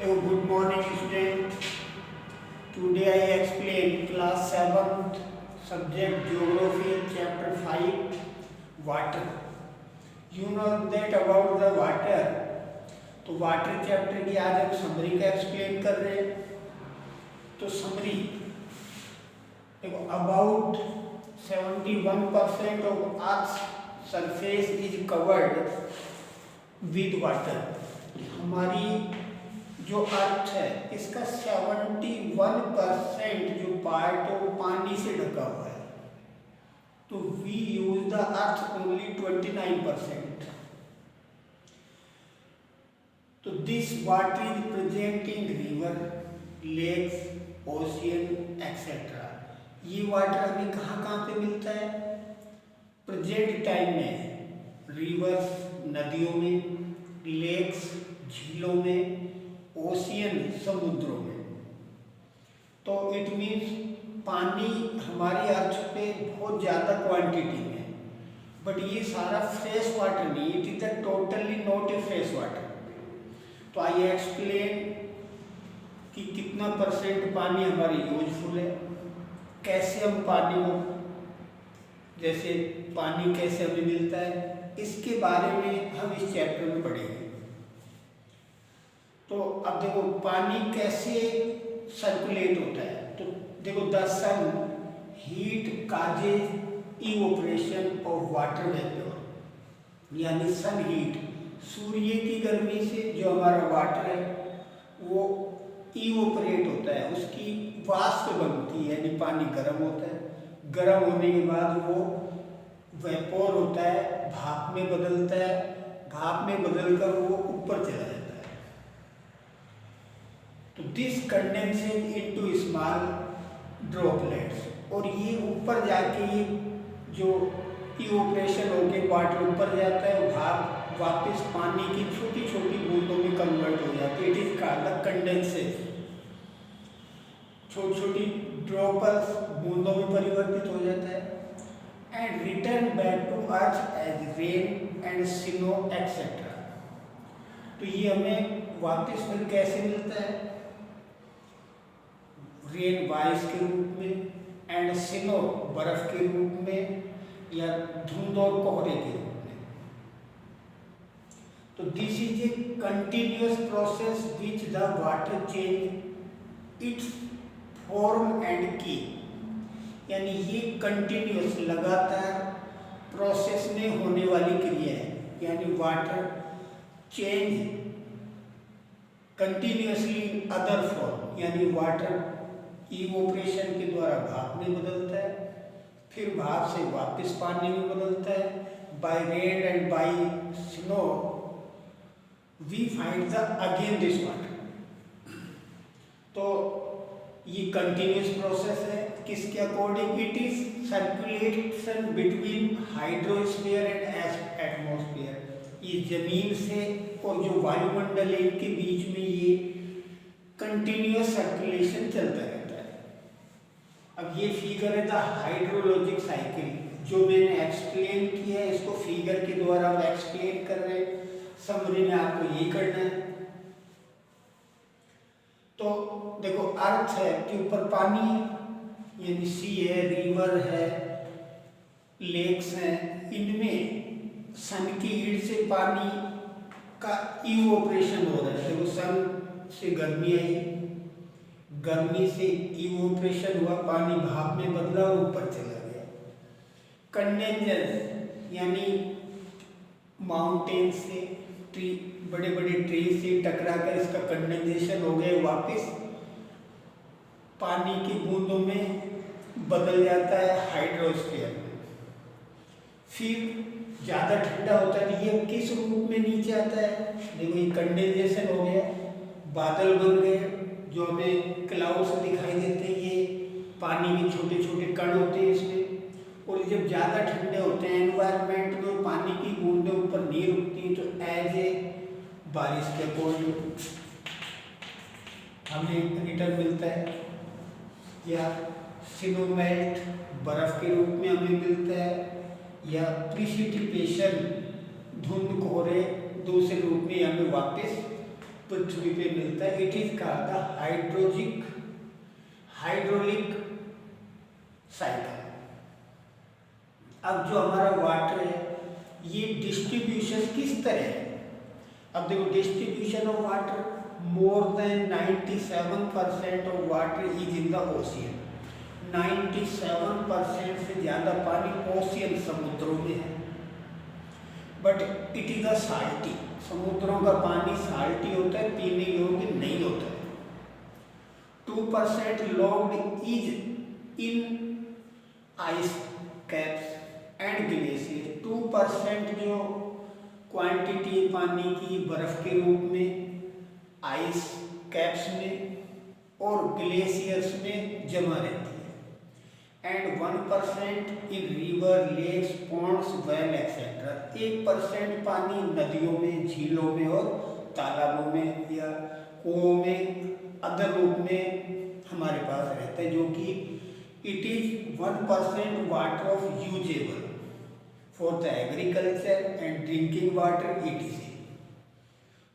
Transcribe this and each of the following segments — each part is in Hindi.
So good morning student. Today I explain class 7th subject geography chapter 5 water. You know that about the water. तो वाटर चैप्टर की आज हम समरी का एक्सप्लेन कर रहे हैं. तो समरी देखो about 71% of earth surface is covered with water. हमारी जो अर्थ है इसका 71% जो पार्ट है वो पानी से ढका हुआ है. तो we use the earth only 29%. तो this water is present in river, lakes, ocean etcetera. ये वाटर हमें कहाँ कहाँ पे मिलता है? प्रेजेंट टाइम में रिवर्स नदियों में, लेक्स झीलों में, ओशियन समुद्रों में. तो इट मीन्स पानी हमारी अर्थ पे बहुत ज़्यादा क्वांटिटी में है. बट ये सारा फ्रेश वाटर नहीं, it is the totally not a fresh water. तो आई एक्सप्लेन कि कितना परसेंट पानी हमारी यूजफुल है, कैसे हम पानी को, जैसे पानी कैसे हमें मिलता है, इसके बारे में हम इस चैप्टर में पढ़ेंगे. तो अब देखो पानी कैसे सर्कुलेट होता है. तो देखो the sun heat causes evaporation of water vapour, यानी सन हीट, सूर्य की गर्मी से जो हमारा वाटर है वो इवोपरेट होता है, उसकी वाष्प बनती है, यानी पानी गर्म होता है. गर्म होने के बाद वो वेपोर होता है, भाप में बदलता है, भाप में बदलकर वो ऊपर चला जाता है. तो this condenses into small droplets, और ये ऊपर जाके ये जो इवोपरेशन होके वाटर ऊपर जाता है, भाप वापस पानी की छोटी छोटी बूंदों में कन्वर्ट हो जाती है. It is called condenses. छोटी छोटी ड्रॉपर्स बूंदों में परिवर्तित हो जाता है and return back to earth as rain and snow etcetera. तो ये हमें वापस फिर कैसे मिलता है? रेन बारिश के रूप में एंड स्नो बर्फ के रूप में, या धुंध और कोहरे के रूप में. तो this is a continuous process which the water change it's form and की. यानी ये कंटिन्यूअस लगातार प्रोसेस में होने वाली क्रिया है. यानी water change continuously in other form, यानी वाटर इवोपरेशन के द्वारा भाप में बदलता है, फिर भाप से वापस पानी में बदलता है. By rain and by snow we find the again this water. तो ये कंटिन्यूस प्रोसेस है. किसके according? It is circulation between hydrosphere and atmosphere. ये जमीन से और जो वायुमंडल है इनके बीच में ये कंटिन्यूस सर्कुलेशन चलता रहता है. अब ये फिगर है द हाइड्रोलॉजिक साइकिल, जो मैंने एक्सप्लेन किया है, इसको फिगर के द्वारा हम एक्सप्लेन कर रहे हैं. समरी में आपको यही करना है. तो देखो अर्थ है के ऊपर पानी, यानी सी है, रिवर है, लेक्स हैं, इनमें सन की हीट से पानी का इवोपरेशन हो रहा है. देखो सन से गर्मी आई, गर्मी से इवोपरेशन हुआ, पानी भाप में बदला और ऊपर चला गया. कंडेंसेशन यानी माउंटेन से, ट्री, बड़े बड़े ट्री से टकरा कर इसका कंडेंसेशन हो गया, वापस पानी की बूंदों में बदल जाता है हाइड्रोस्फीयर में. फिर ज़्यादा ठंडा होता है, ये किस रूप में नीचे आता है? देखो ये कंडेंसेशन हो गया, बादल बन गए जो हमें क्लाउड्स दिखाई देते हैं. ये पानी में छोटे छोटे कण होते हैं इसमें. और जब ज़्यादा ठंडे होते हैं एनवायरनमेंट में, पानी की बूंदें ऊपर नहीं रुकती, तो एज ए बारिश के अकॉर्डिंग हमें रिटर्न मिलता है, या स्नो मेल्ट बर्फ के रूप में हमें मिलता है, या प्रिसिपिटेशन धुंध कोहरे दूसरे रूप में हमें वापस पृथ्वी पे मिलता है। It is called the hydraulic cycle. अब जो हमारा वाटर है ये डिस्ट्रीब्यूशन किस तरह है? अब देखो, distribution of water, more than 97% of water is in the ocean. 97% से ज़्यादा पानी ओशियन, समुद्रों में है। But it is a salty, समुद्रों का पानी साल्टी होता है, पीने योग्य नहीं होता है। 2% locked is in ice caps and glacier. 2% जो क्वांटिटी पानी की बर्फ के रूप में आइस कैप्स में और ग्लेशियर्स में जमा रहती है। And 1% in river, lakes, ponds, well etcetera. 1% पानी नदियों में, झीलों में और तालाबों में या कुओं में, अदर रूप में हमारे पास रहता है, जो कि it is 1% water of usable for the agriculture and drinking water etc.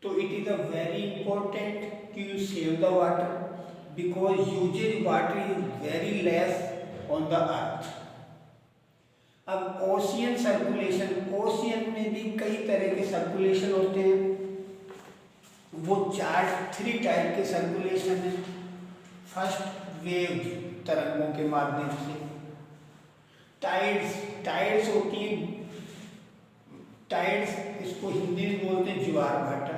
तो it is a very important कि you save the water because uses water is very less on the earth. अब ओशियन सर्कुलेशन, ओशियन में भी कई तरह के सर्कुलेशन होते हैं। वो 3 टाइप के सर्कुलेशन है। फर्स्ट, वेव्स, तरंगों के माध्यम से। टाइड्स होती हैं। टाइड्स, इसको हिंदी में बोलते हैं ज्वार भाटा।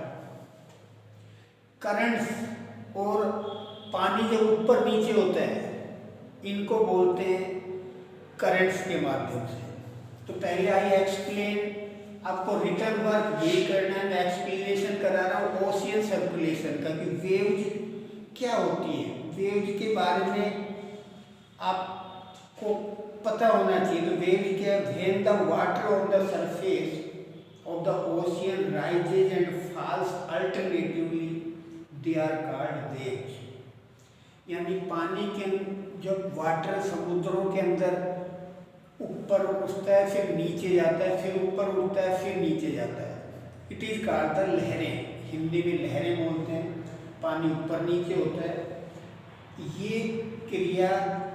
करंट्स, और पानी जब ऊपर नीचे होता है इनको बोलते हैं करंट्स के माध्यम से। तो पहले आई एक्सप्लेन, आपको रिटर्न वर्क ये करना है, मैं एक्सप्लेनेशन करा रहा हूँ ओशियन सर्कुलेशन का कि वेव्स क्या होती है। वेव्स के बारे में आपको पता होना चाहिए। तो वेव्स क्या है? When the water on the surface of the ocean rises and falls alternatively, they are called waves. यानी पानी के जब वाटर समुद्रों के अंदर ऊपर उठता है, फिर नीचे जाता है, फिर ऊपर उठता है, फिर नीचे जाता है, इट इज कॉल्ड द लहरें। हिंदी में लहरें बोलते हैं। पानी ऊपर नीचे होता है। ये क्रिया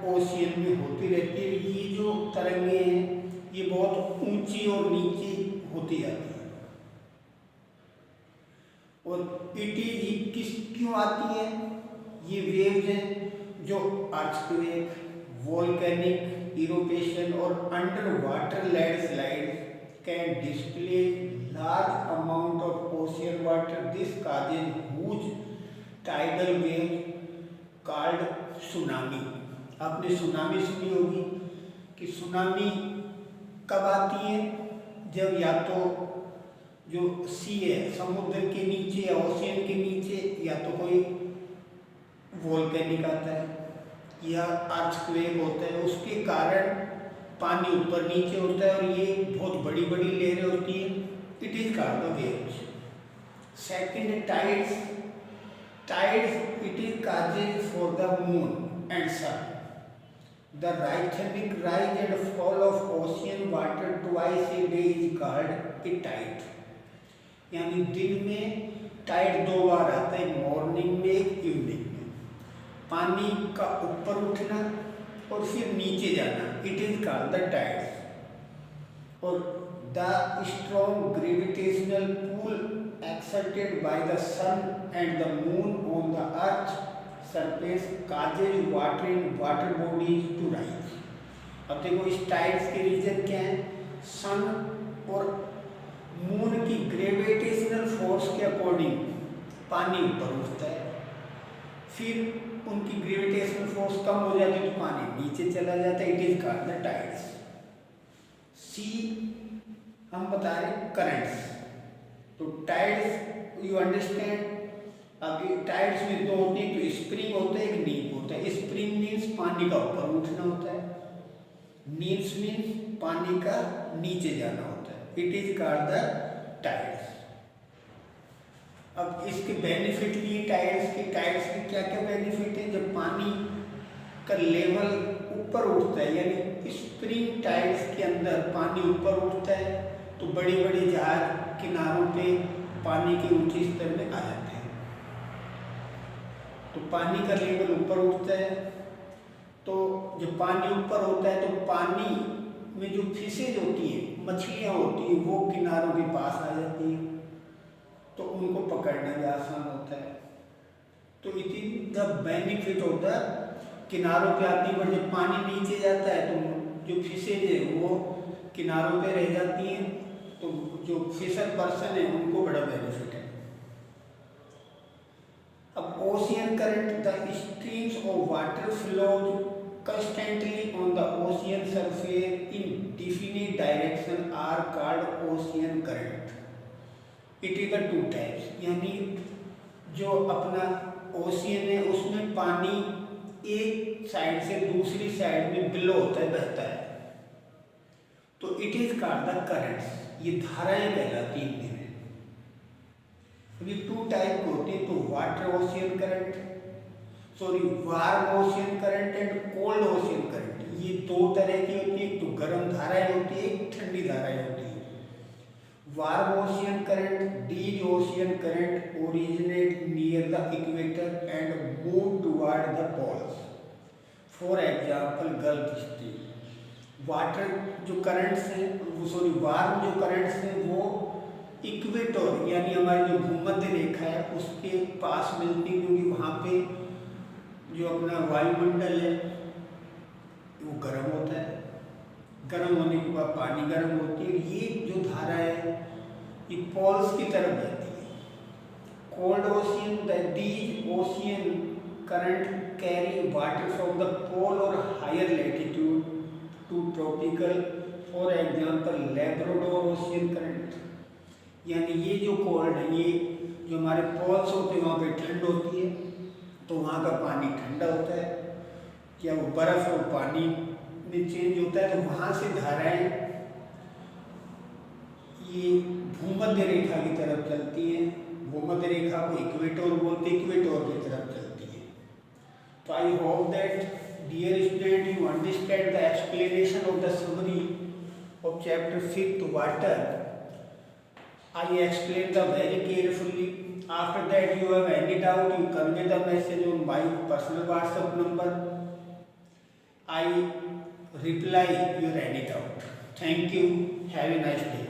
ओशियन में होती रहती है। ये जो तरंगे हैं ये बहुत ऊंची और नीची होती जाती है। और इट इज क्यों आती है? ये वेव्स हैं जो अर्थक्वेक, वोल्केनिक इरोपेशन और under water landslide can display large amount of ocean water. This causes huge tidal wave called tsunami. आपने सुनामी सुनी होगी कि सुनामी कब आती है? जब या तो जो सी है, समुद्र के नीचे या ओशियन के नीचे, या तो कोई वोल्केनिक आता है या अर्थक्वेक होता है, उसके कारण पानी ऊपर नीचे होता है और ये बहुत बड़ी बड़ी लहरें होती हैं। It is called the waves. Second, tides. It is causes for the moon and sun. The rhythmic rise and fall of ocean water twice a day is called a tide. यानी दिन में टाइड 2 बार आता है, मॉर्निंग में, एक इवनिंग में। पानी का ऊपर उठना और फिर नीचे जाना, it is called the tides. और the strong gravitational pull exerted by the sun and the moon on the earth surface causes water in water bodies to rise. अब देखो इस टाइड्स के रीजन क्या है? सन और मून की ग्रेविटेशनल फोर्स के अकॉर्डिंग पानी ऊपर उठता है, फिर उनकी ग्रेविटेशनल फोर्स कम हो जाती है तो पानी नीचे चला जाता है। It is called the tides. See हम बता रहे करंट्स। तो टाइड्स यू अंडरस्टैंड। अब टाइड्स में 2 होती है, तो स्प्रिंग होता है, एक नीप होता है। स्प्रिंग मीन्स पानी का ऊपर उठना होता है, नीप्स मीन्स पानी का नीचे जाना होता है। It is called the tides. अब इसके बेनिफिट लिए टाइड्स के क्या क्या बेनिफिट है? जब पानी का लेवल ऊपर उठता है, यानी स्प्रिंग टाइड्स के अंदर पानी ऊपर उठता है, तो बड़ी बड़ी जहाज किनारों पे पानी के ऊंचे स्तर में आ जाते हैं। तो पानी का लेवल ऊपर उठता है। तो जब पानी ऊपर होता है तो पानी में जो फिशेज होती है, मछलियाँ होती हैं, वो किनारों के पास आ जाती हैं, तो उनको पकड़ना भी आसान होता है। तो it is the benefit of the किनारों पे आती है। पर जब पानी नीचे जाता है तो जो फिशेज है वो किनारों पे रह जाती हैं, तो जो फिशर पर्सन है उनको बड़ा बेनिफिट है। अब ocean current, the streams of water flows constantly on the ocean surface in definite direction are called ocean current. It is the two types, यानी जो अपना ओशियन है उसमें पानी एक साइड से दूसरी साइड में बिलो होता है, बहता है, तो it is called the currents. ये धाराएं कहलाती हैं। अभी टू टाइप होते हैं, तो water ocean current, warm ocean current and cold ocean current, ये दो तरह की होती है। एक तो गर्म धाराएं होती है, एक ठंडी धाराएं होती है। Warm ocean current, deep ocean current originate near the equator and move toward the poles. For example Gulf Stream. Water जो करंट्स हैं, वार्म जो करंट्स हैं वो इक्वेटर यानी हमारी जो भूमध्य रेखा है उसके पास मिलती है, क्योंकि वहाँ पे जो अपना वायुमंडल है वो गर्म होता है। गर्म होने के बाद पानी गर्म होती है। ये जो धारा है ये पोल्स की तरफ बहती है। Cold ocean, these ocean current carry water from the pole और higher latitude to tropical. For example Labrador ocean current, यानी ये जो कोल्ड है, ये जो हमारे पोल्स होते हैं वहाँ पे ठंड होती है, तो वहाँ का पानी ठंडा होता है, या वो बर्फ और पानी में चेंज होता है, तो वहाँ से धाराएं ये भूमध्य रेखा की तरफ चलती हैं। भूमध्य रेखा को इक्वेटर बोलते हैं, इक्वेटर की तरफ चलती है। तो I hope that dear student you understand the explanation of the summary of chapter 5 water. I explained them very carefully. After that, you have any doubt, you convey the message on my personal WhatsApp number. I reply your any doubt. Thank you. Have a nice day.